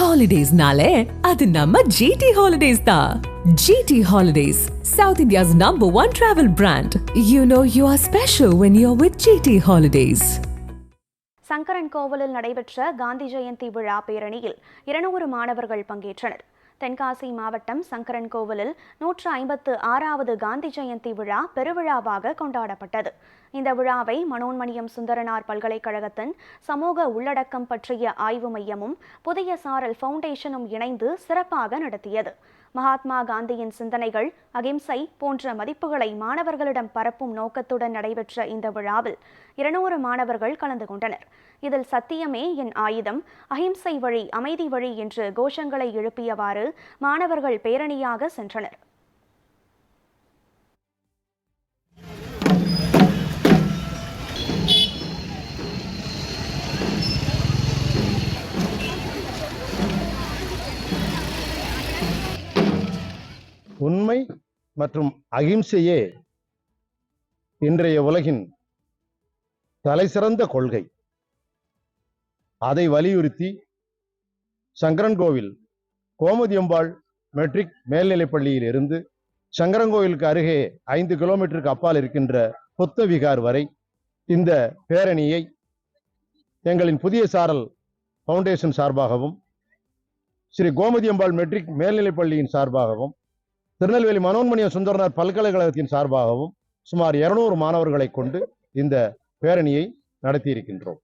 Holidays-nale, adu namma GT Holidays da. GT Holidays, South India's #1 travel brand. You know you are special when you're with GT Holidays. Sankaran கோவிலில் நடைபெற்ற காந்தி ஜெயந்தி விழா பேரணியில் 200 மாணவர்கள் பங்கேற்றனர். தென்காசி மாவட்டம் சங்கரன் கோவிலில் 156வது காந்தி ஜெயந்தி விழா பெருவிழாவாக கொண்டாடப்பட்டது. இந்த விழாவை மனோன்மணியம் சுந்தரனார் பல்கலைக்கழகத்தின் சமூக உள்ளடக்கம் பற்றிய ஆய்வு மையமும் புதிய சாரல் ஃபவுண்டேஷனும் இணைந்து சிறப்பாக நடத்தியது. மகாத்மா காந்தியின் சிந்தனைகள், அகிம்சை போன்ற மதிப்புகளை மாணவர்களிடம் பரப்பும் நோக்கத்துடன் நடைபெற்ற இந்த விழாவில் 200 மாணவர்கள் கலந்து கொண்டனர். இதில் சத்தியமே என் ஆயுதம், அகிம்சை வழி, அமைதி வழி என்று கோஷங்களை எழுப்பியவாறு மாணவர்கள் பேரணியாக சென்றனர். உண்மை மற்றும் அகிம்சையே இன்றைய உலகின் தலைசிறந்த கொள்கை. அதை வலியுறுத்தி சங்கரன்கோவில் கோமதியம்பாள் மெட்ரிக் மேல்நிலைப்பள்ளியில் இருந்து சங்கரன்கோவிலுக்கு அருகே 5 கிலோமீட்டருக்கு அப்பால் இருக்கின்ற புத்தவிகார் வரை இந்த பேரணியை எங்களின் புதிய சாரல் ஃபவுண்டேஷன் சார்பாகவும், ஸ்ரீ கோமதியம்பாள் மெட்ரிக் மேல்நிலைப்பள்ளியின் சார்பாகவும், திருநெல்வேலி மனோன்மணியம் சுந்தரனார் பல்கலைக்கழகத்தின் சார்பாகவும் சுமார் 200 மாணவர்களை கொண்டு இந்த பேரணியை நடத்தியிருக்கின்றோம்.